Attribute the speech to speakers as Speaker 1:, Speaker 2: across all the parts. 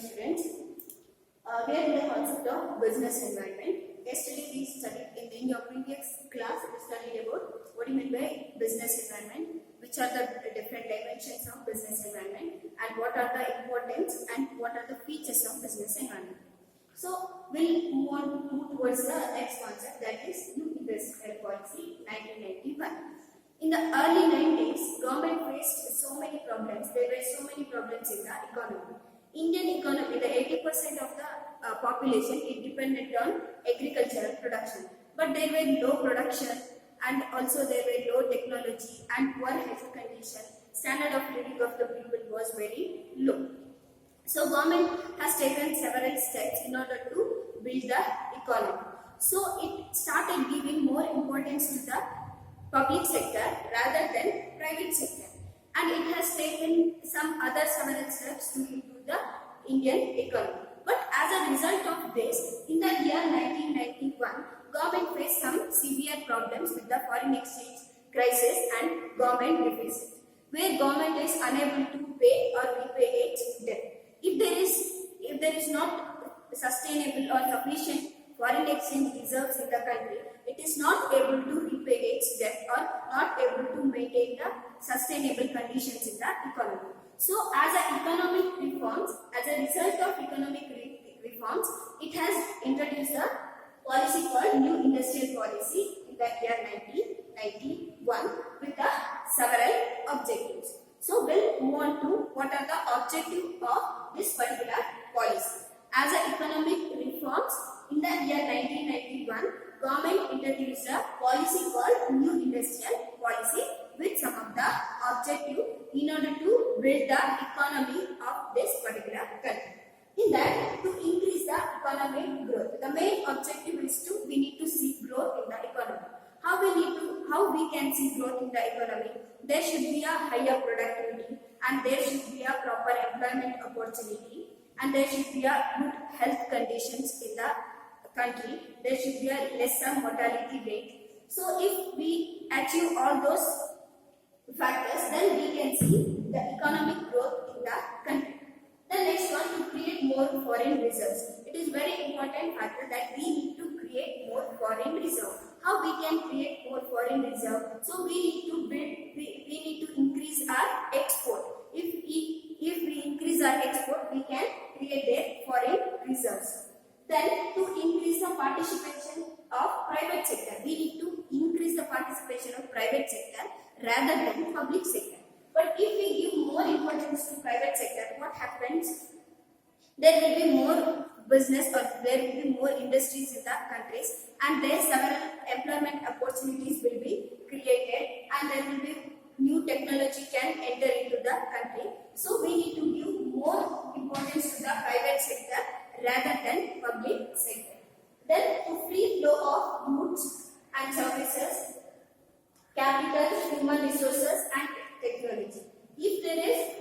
Speaker 1: students. We are in the concept of business environment. Yesterday we studied in your previous class we studied about what do you mean by business environment, which are the different dimensions of business environment, and what are the importance and what are the features of business environment. So we'll move towards the next concept, that is New Industrial Policy 1991. In the early 90s, government faced so many problems. There were so many problems in the economy. Indian economy, the 80% of the population is dependent on agricultural production. But there were low production and also there were low technology and poor health condition. Standard of living of the people was very low. So government has taken several steps in order to build the economy. So it started giving more importance to the public sector rather than private sector, and it has taken some other several steps to improve the Indian economy. But as a result of this, in the year 1991, government faced some severe problems with the foreign exchange crisis and government deficit, where government is unable to pay or repay its debt. If there is not sustainable or sufficient foreign exchange reserves in the country, it is not able to repay its debt or not able to maintain the sustainable conditions in the economy. So, as a result of economic reforms, it has introduced a policy called New Industrial Policy in the year 1991 with the several objectives. So, we'll move on to what are the objectives of this particular policy. As a economic reforms, in the year 1991, government introduced a policy called New Industrial Policy with some of the objectives in order to build the economy of this particular country. In that, to increase the economic growth, the main objective is we need to see growth in the economy. How we can see growth in the economy? There should be a higher productivity, and there should be a proper employment opportunity, and there should be a good health conditions in the country. There should be a lesser mortality rate. So if we achieve all those factors, then we can see the economic growth in the country. The next one, to create more foreign reserves. It is very important factor that we need to create more foreign reserve. How we can create more foreign reserve? So we need to increase our export. If we increase our export, we can create their foreign reserves. Then, to increase the participation of private sector, we need to increase the participation of private sector rather than public sector. But if we give more importance to private sector, what happens? There will be more business or there will be more industries in the countries, and there several employment opportunities will be created, and there will be new technology can enter into the country. So we need to give more importance to the private sector rather than public sector. Then, to free flow of goods and services, capital, human resources and technology. If there is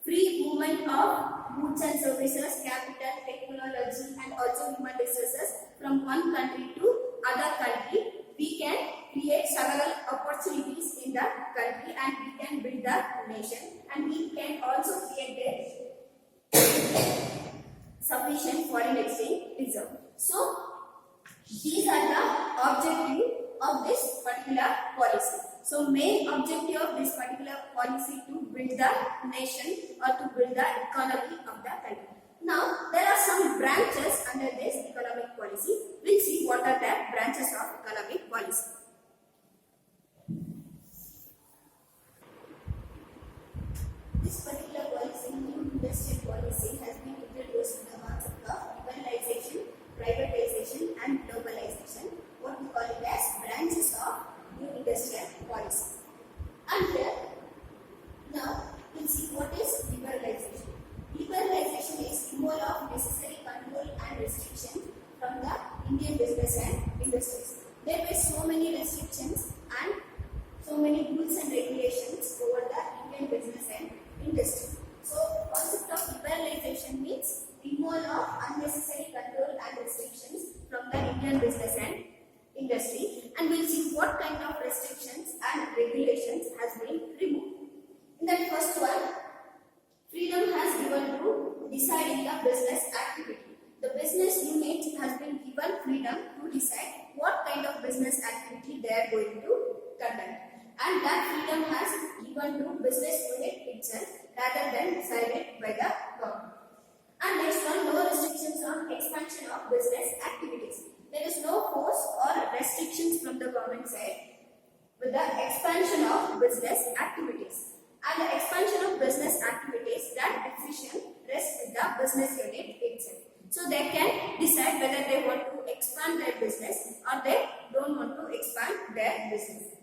Speaker 1: free movement of goods and services, capital, technology and also human resources from one country to other country, we can create several opportunities in the country and we can build the nation, and we can also create sufficient foreign exchange reserve. So, these are the objectives of this particular policy. So, main objective of this particular policy to build the nation or to build the economy of the country. Now, there are some branches under this economic policy. We'll see what are the branches of economic policy. This particular policy, New Industrial Policy, has been introduced in the concept of liberalization, privatization and globalization, what we call it as branches of New Industrial Policy. And here, now we'll see what is liberalization. Liberalization is removal of necessary control and restrictions from the Indian business and industries. There were so many restrictions and so many rules and regulations over the Indian business and industry. So, concept of liberalization means removal of unnecessary control and restrictions from the Indian business and industry, and we'll see what kind of restrictions and regulations has been removed. In that first one, freedom has given to deciding the business activity. The business unit has been given freedom to decide what kind of business activity they are going to conduct, and that freedom has given to business unit itself rather than decided by the government. And next one, no restrictions on expansion of business activities. There is no force or restrictions from the government side with the expansion of business activities. And the expansion of business activities, that decision rests with the business unit itself. So they can decide whether they want to expand their business or they don't want to expand their business.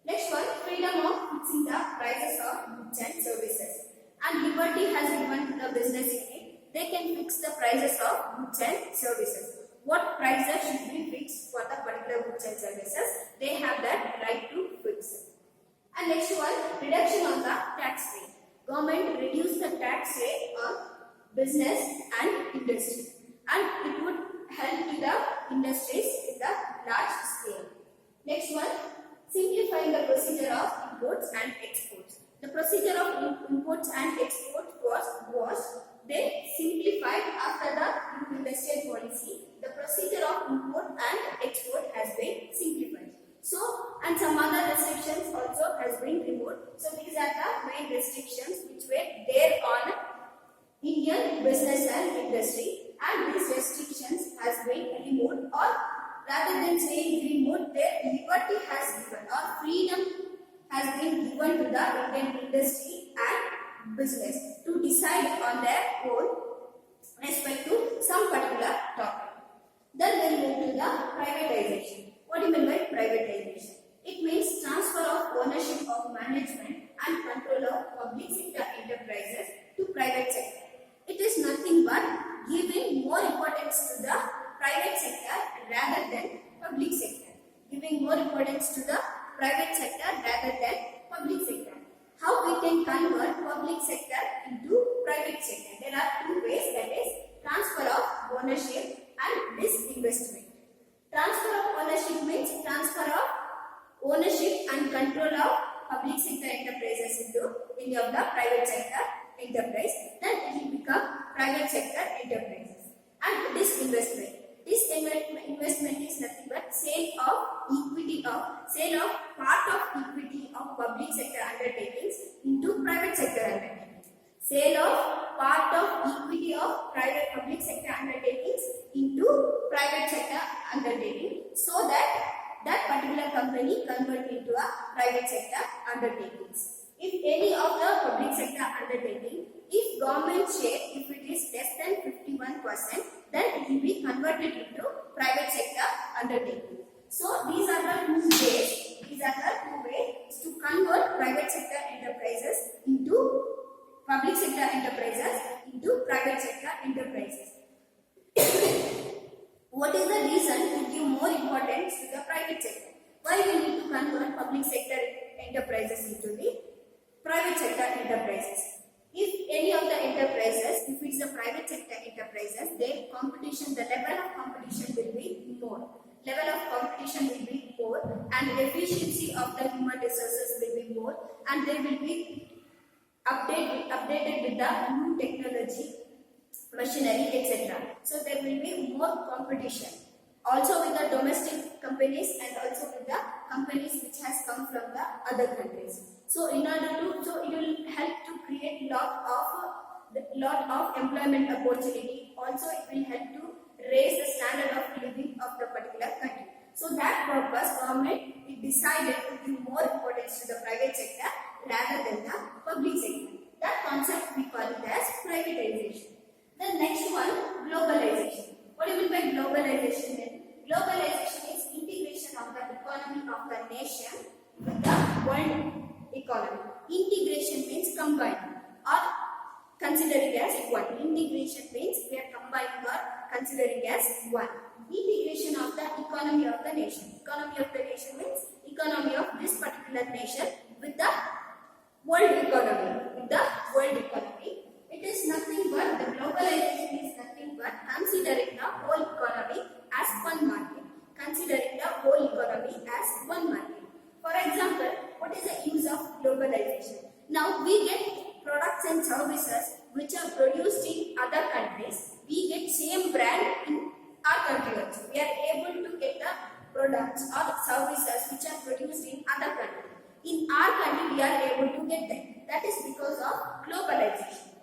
Speaker 1: Next one, freedom of fixing the prices of goods and services. And liberty has given to the business unit. They can fix the prices of goods and services. What prices should be fixed for the particular goods and services, they have that right to fix. And next one, reduction on the tax rate. Government reduced the tax rate on business and industry, and it would help to the industries in the large scale. Next one, simplifying the procedure of imports and exports. The procedure of imports and exports was they simplified after the new industrial policy. The procedure of import and export has been simplified. So, and some other restrictions also has been removed. So, these are the main restrictions which were there on Indian business and industry, and these restrictions has been removed, or rather than saying removed, their liberty has given or freedom has been given to the Indian industry and business to decide on their own respect to some particular topic. Then we'll move to the privatization. What do you mean by privatization? It means transfer of ownership of management and control of public sector enterprises to private sector. It is nothing but giving more importance to the private sector rather than public sector. Giving more importance to the private sector rather than public sector. How we can convert public sector into private sector? There are two ways, that is transfer of ownership and disinvestment. Transfer of ownership means transfer of ownership and control of public sector enterprises into any of the private sector enterprise, then it will become private sector enterprises. And disinvestment. Disinvestment is nothing but sale of part of equity of public sector undertakings into private sector undertakings. Sale of part of equity of public sector undertakings into private sector undertaking, so that that particular company convert into a private sector undertakings. If any of the public sector undertaking, if government share, if it is less than 51%, then it will be converted into private sector undertaking. So these are the two ways. These are the two ways to convert private sector enterprises into public sector enterprises into private sector enterprises. What is the reason to give more importance to the private sector? Why we need to convert public sector enterprises into the private sector enterprises? If any of the enterprises, if it is a private sector enterprises, their competition, the level of competition will be more. Level of competition will be more, and the efficiency of the human resources will be more, and they will be updated with the new technology, machinery, etc. So there will be more competition. Also with the domestic companies and also with the companies which has come from the other countries. So in order to, so it will help to create lot of employment opportunity. Also it will help to raise the standard of living of the particular country. So that purpose, government it decided to give more importance to the private sector rather than the public sector. That concept we call it as privatization. The next one, globalization. What do you mean by globalization then? Globalization is integration of the economy of the nation with the world economy. Integration means combining or considering as one. Integration means we are combining or considering as one. Integration of the economy of the nation. Economy of the nation means economy of this particular nation with the world economy. With the world economy. It is nothing but, the globalization is nothing but considering the whole economy as one market. Considering the whole economy as one market. For example, what is the use of globalization? Now we get products and services which are produced in other countries, we get same brand in our country also. We are able to get the products or services which are produced in other countries. In our country, we are able to get them. That is because of globalization.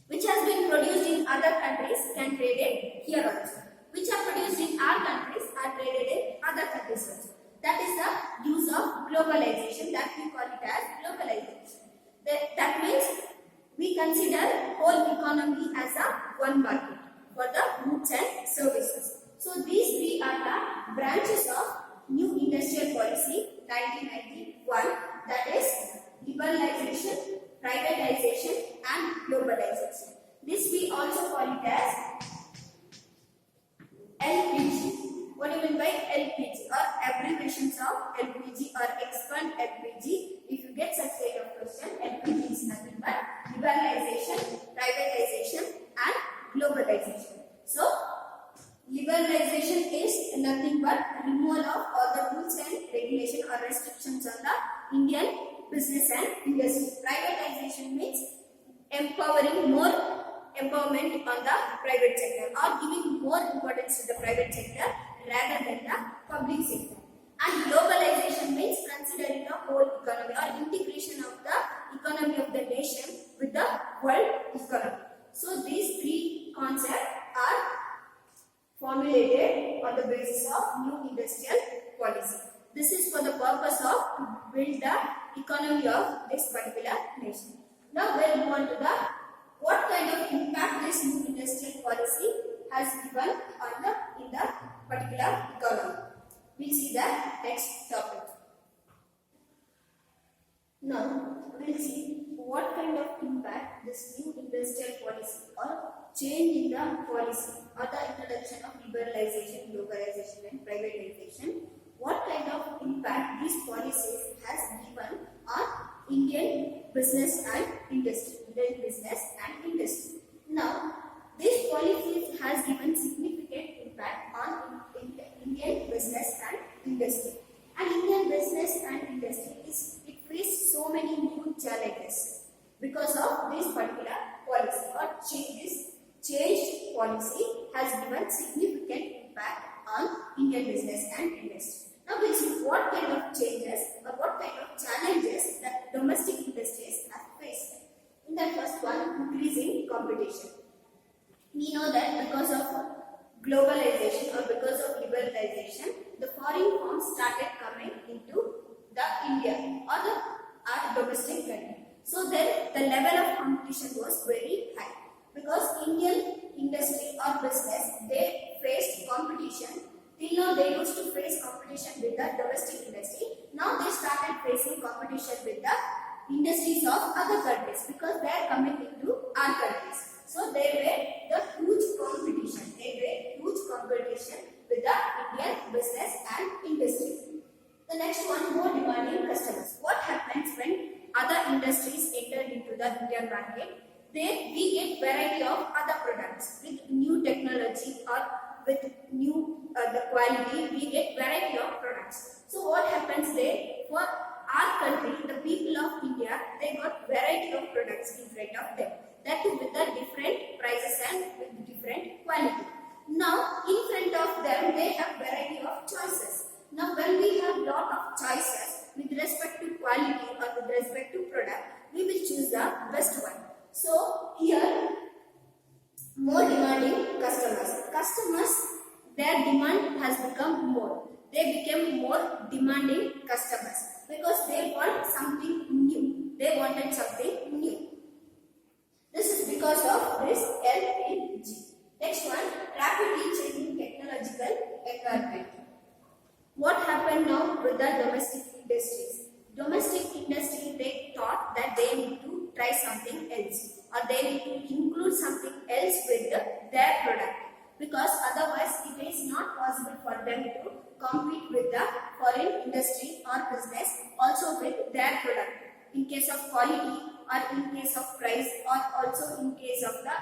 Speaker 1: Which has been produced in other countries can traded here also. Which are produced in our countries are traded in other countries also. That is the use of globalization, that we call it as globalization. That means we consider whole economy as a one market for the goods and services. So these three are the branches of New Industrial Policy 1991, that is liberalization, privatization and globalization. This we also call it as LPG. What do you mean by LPG, or abbreviations of LPG or expand LPG? If you get such kind of question, LPG is nothing but liberalization, privatization and globalization. So liberalization is nothing but removal of all the rules and regulation or restrictions on the Indian business and industry. Privatization means empowering more empowerment on the private sector or giving more importance to the private sector rather than the public sector. And globalization means considering the whole economy or integration of the economy of the nation with the world economy. So these three concepts are formulated on the basis of New Industrial Policy. This is for the purpose of to build the economy of this particular nation. Now we'll move on to the what kind of impact this New Industrial Policy has given on in the particular economy. We'll see the next topic. Now we'll see what kind of impact this New Industrial Policy or change in the policy or the introduction of liberalization, globalization and privatization, what kind of impact these policies has given on Indian business and industry. Now, these policies has given significant impact on Indian business and industry. And Indian business and industry it faces so many new challenges because of this particular policy or changed policy has given significant impact on Indian business and industry. Now we'll see what kind of changes or what kind of challenges that domestic industries have faced. In the first one, increasing competition. We know that because of globalization or because of liberalization, the foreign firms started coming into the India or our domestic country. So then the level of competition was very high because Indian industry or business they faced competition. Till now they used to face competition with the domestic industry. Now they started facing competition with the industries of other countries because they are coming into our countries. So they were the huge competition. With the Indian business and industry. The next one, more demanding customers. What happens when other industries enter into the Indian market? We get variety of other products with new technology or with new the quality. We get variety of products. So what happens there? For our country, the people of India, they got variety of products in front of them. That too with the different prices and with different quality. Now in front of them, they have variety of choices. Now when we have lot of choices with respect to quality or with respect to product, we will choose the best one. So here, more demanding customers, their demand has become more. They became more demanding customers because they want something new. They wanted something new. This is because of this LPG. Next one, rapidly changing technological environment. What happened now with the domestic industries? Domestic industry, they thought that they need to try something else or they need to include something else with their product because otherwise it is not possible for them to compete with the foreign industry or business also with their product in case of quality or in case of price or also in case of the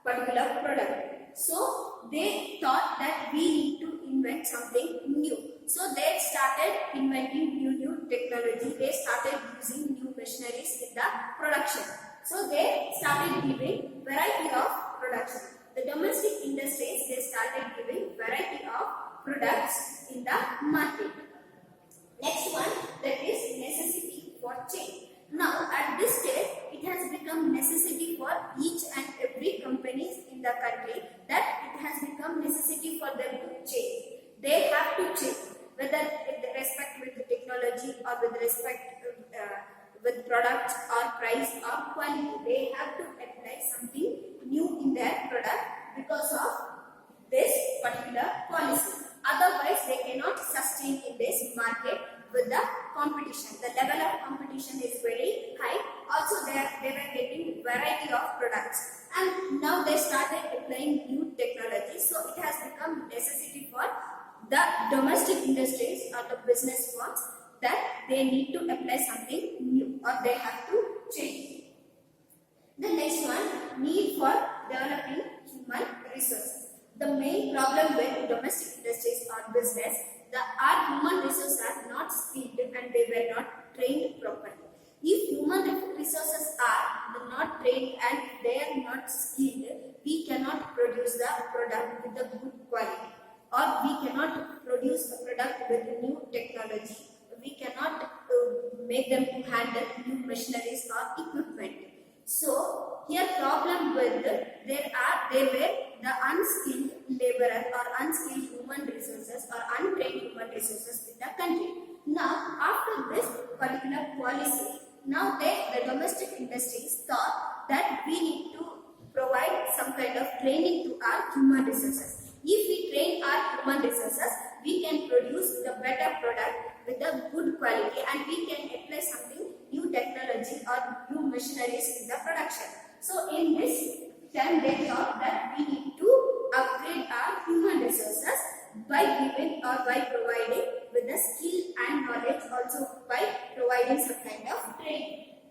Speaker 1: particular product. So they thought that we need to invent something new. So they started inventing new technology. They started using new machineries in the production. So they started giving variety of production. The domestic industries, they started giving variety of products in the market. Next one, that is necessity for change. Now at this stage, it has become necessity for each and every companies in the country, that it has become necessity for them to change. They have to change, whether with respect with the technology or with respect with product or price or quality. They have to apply something new in their product because of this particular policy. Otherwise, they cannot sustain in this market with the competition. The level of competition is very high. Also, they were getting variety of products, and now they started applying new technology. So it has become necessity for the domestic industries or the business firms that they need to apply something new, or they have to change. The next one, need for developing human resources. The main problem with domestic industries or business, our human resources are not skilled and they were not trained properly. If human resources are not trained and they are not skilled, we cannot produce the product with the good quality, or we cannot produce a product with new technology. We cannot make them to handle new machineries or equipment. So here problem with they were the unskilled laborer or unskilled human resources or untrained human resources in the country. Now after this particular policy, now the domestic industries thought that we need to provide some kind of training to our human resources. If we train our human resources, we can produce the better product with a good quality, and we can apply something new technology or new machineries in the production. So in this time, they thought that we need to upgrade our human resources by giving or by providing with the skill and knowledge, also by providing some kind of training.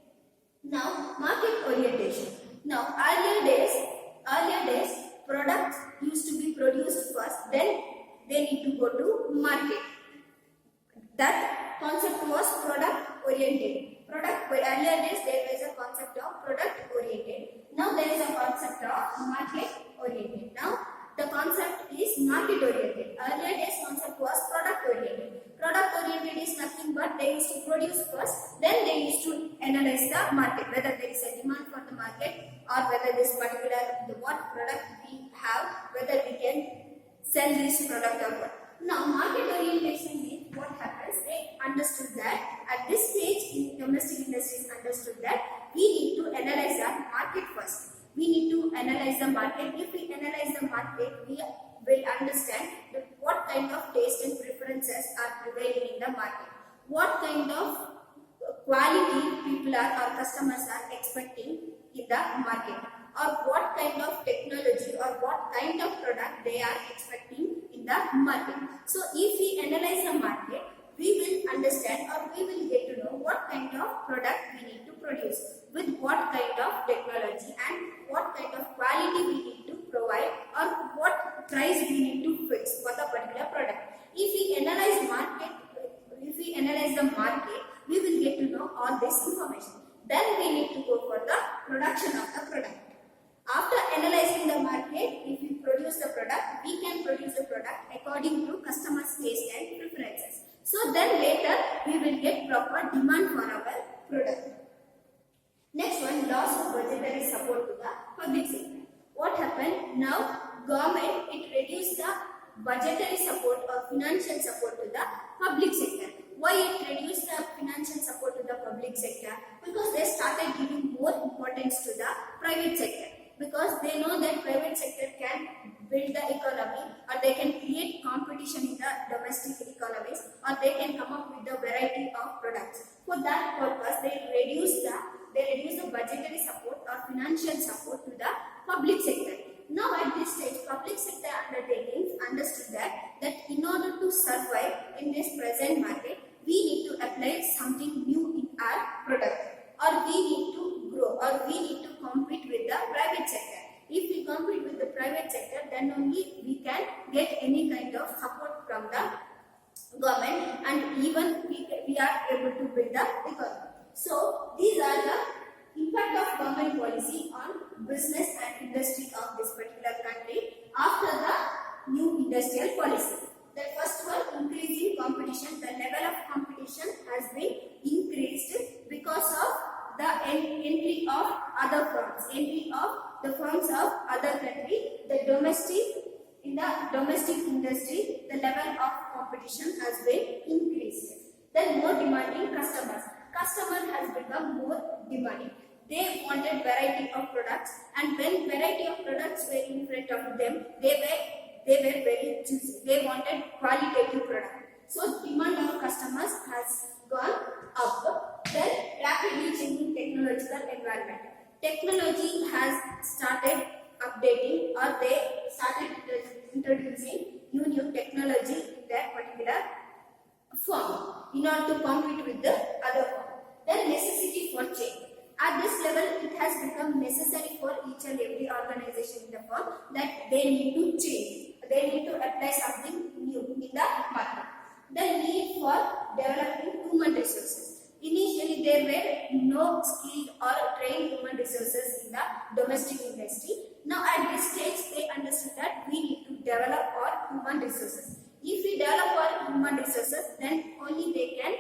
Speaker 1: Now market orientation. Now earlier days products used to be produced first, then they need to go to market. That concept was product oriented. Earlier days there was a concept of product oriented. Now there is a concept of market oriented. Now the concept is market oriented. Earlier days concept was product oriented. Product oriented is nothing but they used to produce first, then they used to analyze the market, whether there is a demand for the market, or whether this particular what product we have, whether we can sell this product or what. Now market orientation means what happens, they understood that at this stage in domestic industries understood that we need to analyze the market first. We need to analyze the market. If we analyze the market, we will understand that what kind of taste and preferences are prevailing in the market, what kind of quality people or customers are expecting in the market, or what kind of technology or what kind of product they are expecting in the market. So if we analyze the market, we will understand or we will get to know what kind of product we need to produce, with what kind of technology and what kind of quality we need to provide, or what price we need to fix for the particular product. If we analyze the market, we will get to know all this information. Then we need to go for the production of the product. After analyzing the market, if we produce the product, we can produce the product according to customers' taste and preferences. So then later we will get proper demand for our product. Next one, loss of budgetary support to the public sector. What happened? Now government it reduced the budgetary support or financial support to the public sector. Why it reduced the financial support to the public sector? Because they started giving more importance to the private sector. Because they know that private sector can build the economy, or they can create competition in the domestic economies, or they can come up with a variety of products. For that purpose, they reduce the budgetary support or financial support to the public sector. Now at this stage, public sector undertakings understood that in order to survive in this present market, we need to apply something new in our product, or we need to grow, or we need to compete with the private sector. If we compete with the private sector, then only we can get any kind of support from the government, and even we are able to build the economy. So these are the Impact of government policy on business and industry of this particular country after the new industrial policy. The first one, increasing competition. The level of competition has been increased because of the entry of other firms, entry of the firms of other country. In the domestic industry, the level of competition has been increased. Then more demanding customers. Customer has become more demanding. They wanted variety of products, and when variety of products were in front of them, they were very choosy. They wanted qualitative product. So demand of customers has gone up. Then rapidly changing technological environment. Technology has started updating, or they started introducing new technology in that particular firm in order to compete with the other firm. Then necessity for change. At this level, it has become necessary for each and every organization in the firm that they need to change. They need to apply something new in the market. The need for developing human resources. Initially, there were no skilled or trained human resources in the domestic industry. Now, at this stage, they understood that we need to develop our human resources. If we develop our human resources, then only they can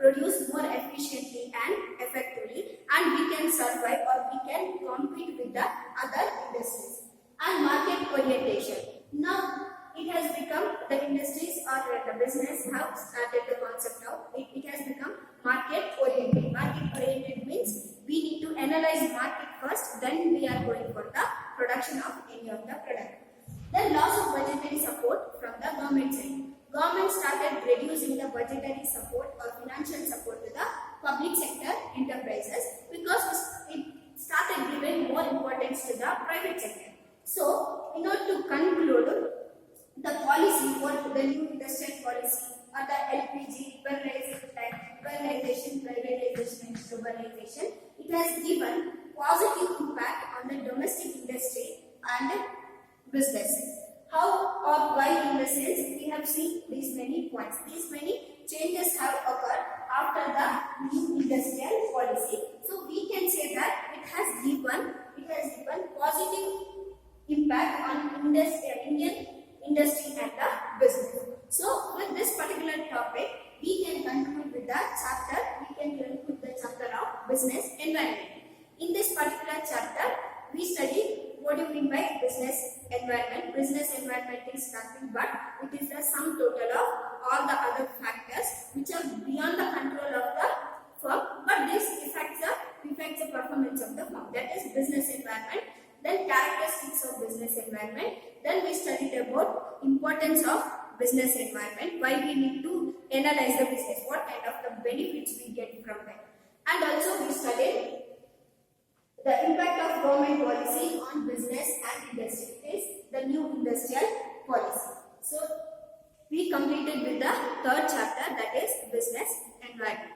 Speaker 1: produce more efficiently and effectively, and we can survive or we can compete with the other industries. And market orientation. Now it has become, the industries or the business have started the concept of it has become market oriented. Market oriented means we need to analyze market first, then we are going for the production of any of the product. Then loss of budgetary support from the government side. Government started reducing the budgetary support or financial support to the public sector enterprises because it started giving more importance to the private sector. So, in order to conclude, the policy for the new industrial policy or the LPG, liberalization, privatization and globalization, it has given positive impact on the domestic industry and businesses. How or why in the sense, we have seen these many points. These many changes have occurred after the new industrial policy. So we can say that it has given positive impact on Indian industry and the business. So with this particular topic, we can conclude with the chapter. We can conclude the chapter of business environment. In this particular chapter, we study what do you mean by business environment. Business environment is nothing but it is the sum total of all the other factors which are beyond the control of the firm, but this affects the performance of the firm. That is business environment. Then characteristics of business environment. Then we studied about importance of business environment, why we need to analyze the business, what kind of the benefits we get from that. And also we studied the impact of government policy on business and industry. It is the new industrial policy. So we completed with the third chapter, that is business environment.